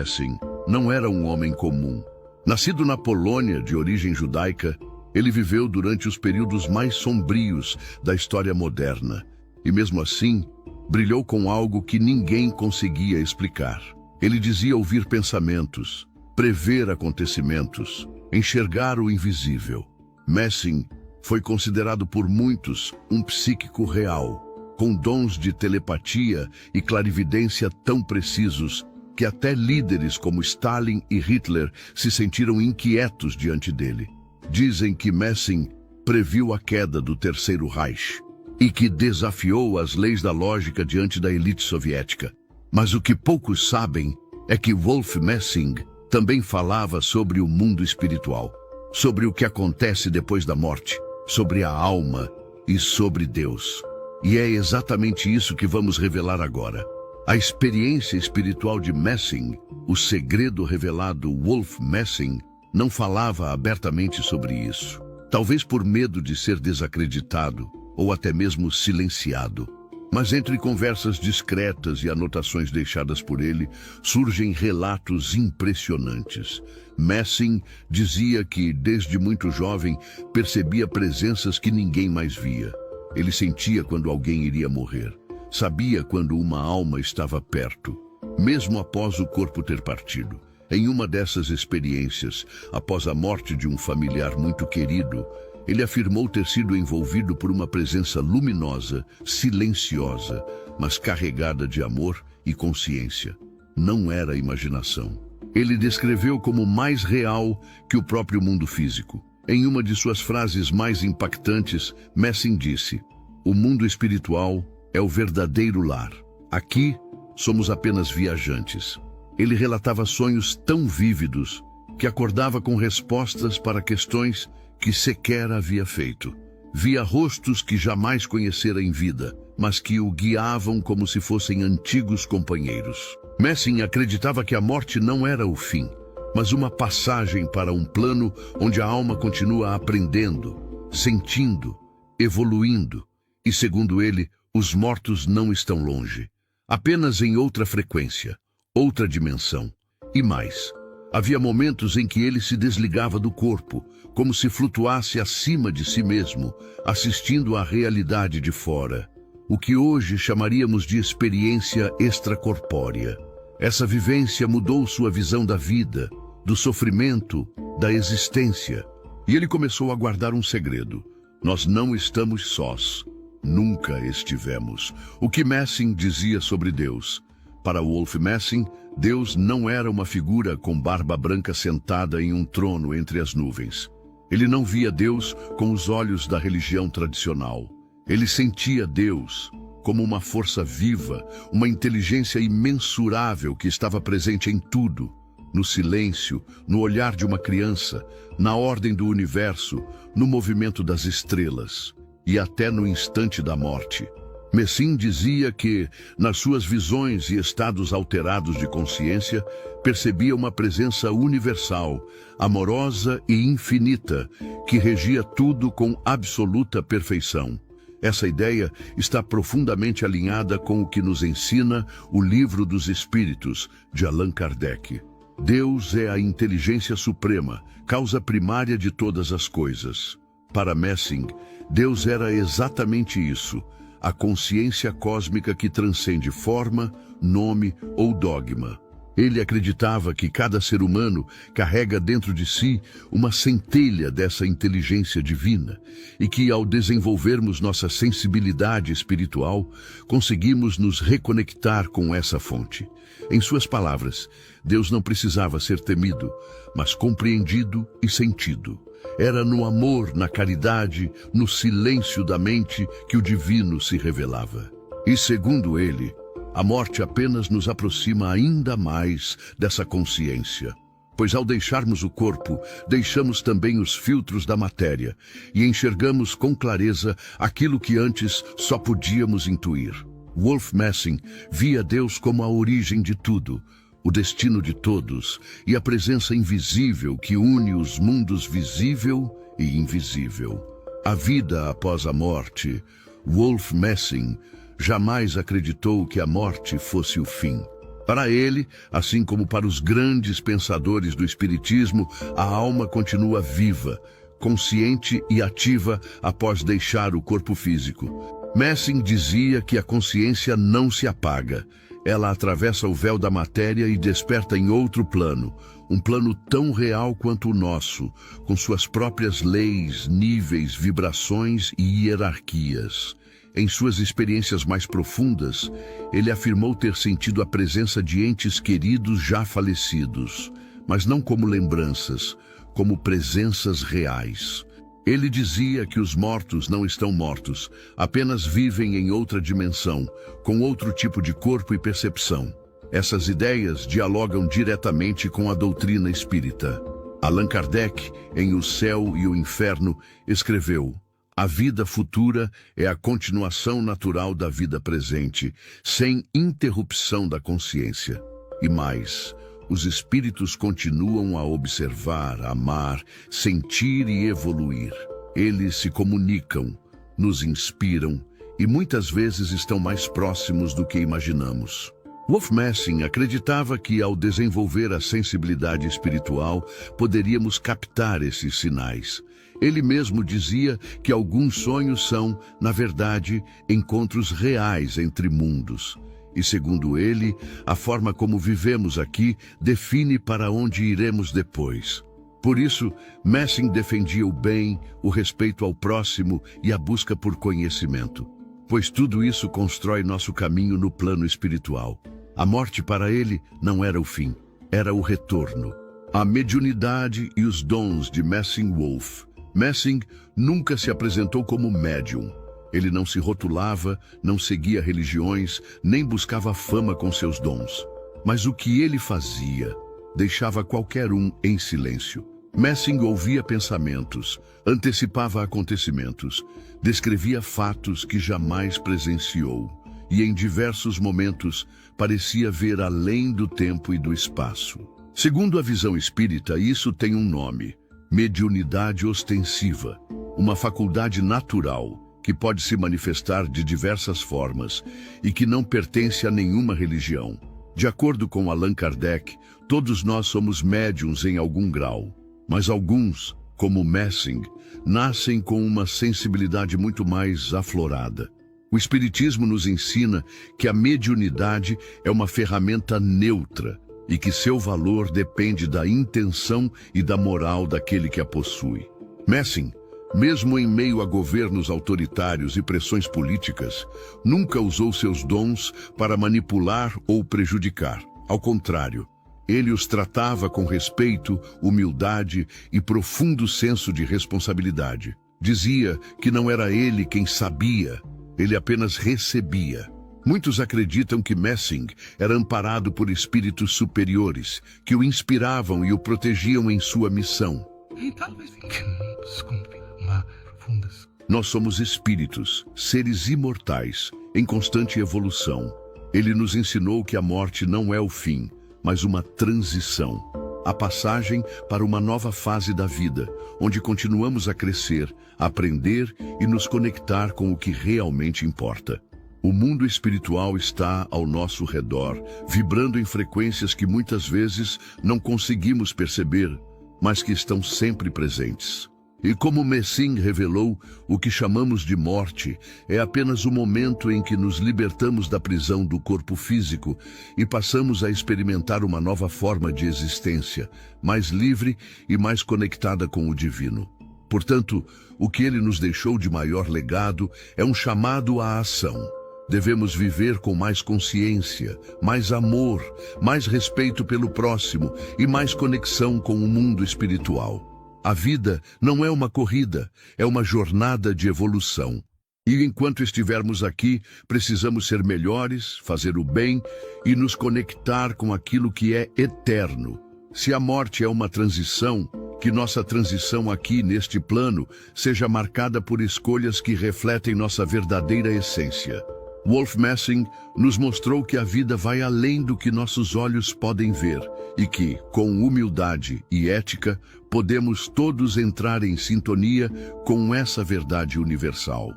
Messing não era um homem comum. Nascido na Polônia, de origem judaica, ele viveu durante os períodos mais sombrios da história moderna e, mesmo assim, brilhou com algo que ninguém conseguia explicar. Ele dizia ouvir pensamentos, prever acontecimentos, enxergar o invisível. Messing foi considerado por muitos um psíquico real, com dons de telepatia e clarividência tão precisos que até líderes como Stalin e Hitler se sentiram inquietos diante dele. Dizem que Messing previu a queda do Terceiro Reich e que desafiou as leis da lógica diante da elite soviética. Mas o que poucos sabem é que Wolf Messing também falava sobre o mundo espiritual, sobre o que acontece depois da morte, sobre a alma e sobre Deus. E é exatamente isso que vamos revelar agora. A experiência espiritual de Messing, o segredo revelado Wolf Messing, não falava abertamente sobre isso. Talvez por medo de ser desacreditado ou até mesmo silenciado. Mas entre conversas discretas e anotações deixadas por ele, surgem relatos impressionantes. Messing dizia que, desde muito jovem, percebia presenças que ninguém mais via. Ele sentia quando alguém iria morrer. Sabia quando uma alma estava perto, mesmo após o corpo ter partido. Em uma dessas experiências, após a morte de um familiar muito querido, ele afirmou ter sido envolvido por uma presença luminosa, silenciosa, mas carregada de amor e consciência. Não era imaginação. Ele descreveu como mais real que o próprio mundo físico. Em uma de suas frases mais impactantes, Messing disse: "O mundo espiritual é o verdadeiro lar. Aqui, somos apenas viajantes." Ele relatava sonhos tão vívidos que acordava com respostas para questões que sequer havia feito. Via rostos que jamais conhecera em vida, mas que o guiavam como se fossem antigos companheiros. Messing acreditava que a morte não era o fim, mas uma passagem para um plano onde a alma continua aprendendo, sentindo, evoluindo. E, segundo ele, os mortos não estão longe, apenas em outra frequência, outra dimensão. E mais, havia momentos em que ele se desligava do corpo, como se flutuasse acima de si mesmo, assistindo à realidade de fora, o que hoje chamaríamos de experiência extracorpórea. Essa vivência mudou sua visão da vida, do sofrimento, da existência. E ele começou a guardar um segredo: nós não estamos sós. Nunca estivemos. O que Messing dizia sobre Deus? Para Wolf Messing, Deus não era uma figura com barba branca sentada em um trono entre as nuvens. Ele não via Deus com os olhos da religião tradicional. Ele sentia Deus como uma força viva, uma inteligência imensurável que estava presente em tudo, no silêncio, no olhar de uma criança, na ordem do universo, no movimento das estrelas e até no instante da morte. Messing dizia que, nas suas visões e estados alterados de consciência, percebia uma presença universal, amorosa e infinita, que regia tudo com absoluta perfeição. Essa ideia está profundamente alinhada com o que nos ensina o Livro dos Espíritos, de Allan Kardec. Deus é a inteligência suprema, causa primária de todas as coisas. Para Messing, Deus era exatamente isso, a consciência cósmica que transcende forma, nome ou dogma. Ele acreditava que cada ser humano carrega dentro de si uma centelha dessa inteligência divina e que, ao desenvolvermos nossa sensibilidade espiritual, conseguimos nos reconectar com essa fonte. Em suas palavras, Deus não precisava ser temido, mas compreendido e sentido. Era no amor, na caridade, no silêncio da mente que o divino se revelava. E, segundo ele, a morte apenas nos aproxima ainda mais dessa consciência, pois ao deixarmos o corpo, deixamos também os filtros da matéria e enxergamos com clareza aquilo que antes só podíamos intuir. Wolf Messing via Deus como a origem de tudo, o destino de todos e a presença invisível que une os mundos visível e invisível. A vida após a morte. Wolf Messing jamais acreditou que a morte fosse o fim. Para ele, assim como para os grandes pensadores do Espiritismo, a alma continua viva, consciente e ativa após deixar o corpo físico. Messing dizia que a consciência não se apaga. Ela atravessa o véu da matéria e desperta em outro plano, um plano tão real quanto o nosso, com suas próprias leis, níveis, vibrações e hierarquias. Em suas experiências mais profundas, ele afirmou ter sentido a presença de entes queridos já falecidos, mas não como lembranças, como presenças reais. Ele dizia que os mortos não estão mortos, apenas vivem em outra dimensão, com outro tipo de corpo e percepção. Essas ideias dialogam diretamente com a doutrina espírita. Allan Kardec, em O Céu e o Inferno, escreveu: a vida futura é a continuação natural da vida presente, sem interrupção da consciência. E mais, os espíritos continuam a observar, amar, sentir e evoluir. Eles se comunicam, nos inspiram e muitas vezes estão mais próximos do que imaginamos. Wolf Messing acreditava que, ao desenvolver a sensibilidade espiritual, poderíamos captar esses sinais. Ele mesmo dizia que alguns sonhos são, na verdade, encontros reais entre mundos. E, segundo ele, a forma como vivemos aqui define para onde iremos depois. Por isso, Messing defendia o bem, o respeito ao próximo e a busca por conhecimento, pois tudo isso constrói nosso caminho no plano espiritual. A morte para ele não era o fim, era o retorno. A mediunidade e os dons de Messing Wolf. Messing nunca se apresentou como médium. Ele não se rotulava, não seguia religiões, nem buscava fama com seus dons. Mas o que ele fazia deixava qualquer um em silêncio. Messing ouvia pensamentos, antecipava acontecimentos, descrevia fatos que jamais presenciou e, em diversos momentos, parecia ver além do tempo e do espaço. Segundo a visão espírita, isso tem um nome: mediunidade ostensiva, uma faculdade natural que pode se manifestar de diversas formas e que não pertence a nenhuma religião. De acordo com Allan Kardec, todos nós somos médiuns em algum grau, mas alguns, como Messing, nascem com uma sensibilidade muito mais aflorada. O Espiritismo nos ensina que a mediunidade é uma ferramenta neutra e que seu valor depende da intenção e da moral daquele que a possui. Messing, mesmo em meio a governos autoritários e pressões políticas, nunca usou seus dons para manipular ou prejudicar. Ao contrário, ele os tratava com respeito, humildade e profundo senso de responsabilidade. Dizia que não era ele quem sabia, ele apenas recebia. Muitos acreditam que Messing era amparado por espíritos superiores, que o inspiravam e o protegiam em sua missão. Nós somos espíritos, seres imortais, em constante evolução. Ele nos ensinou que a morte não é o fim, mas uma transição. A passagem para uma nova fase da vida, onde continuamos a crescer, aprender e nos conectar com o que realmente importa. O mundo espiritual está ao nosso redor, vibrando em frequências que muitas vezes não conseguimos perceber, mas que estão sempre presentes. E como Messing revelou, o que chamamos de morte é apenas o momento em que nos libertamos da prisão do corpo físico e passamos a experimentar uma nova forma de existência, mais livre e mais conectada com o divino. Portanto, o que ele nos deixou de maior legado é um chamado à ação. Devemos viver com mais consciência, mais amor, mais respeito pelo próximo e mais conexão com o mundo espiritual. A vida não é uma corrida, é uma jornada de evolução. E enquanto estivermos aqui, precisamos ser melhores, fazer o bem e nos conectar com aquilo que é eterno. Se a morte é uma transição, que nossa transição aqui neste plano seja marcada por escolhas que refletem nossa verdadeira essência. Wolf Messing nos mostrou que a vida vai além do que nossos olhos podem ver e que, com humildade e ética, podemos todos entrar em sintonia com essa verdade universal.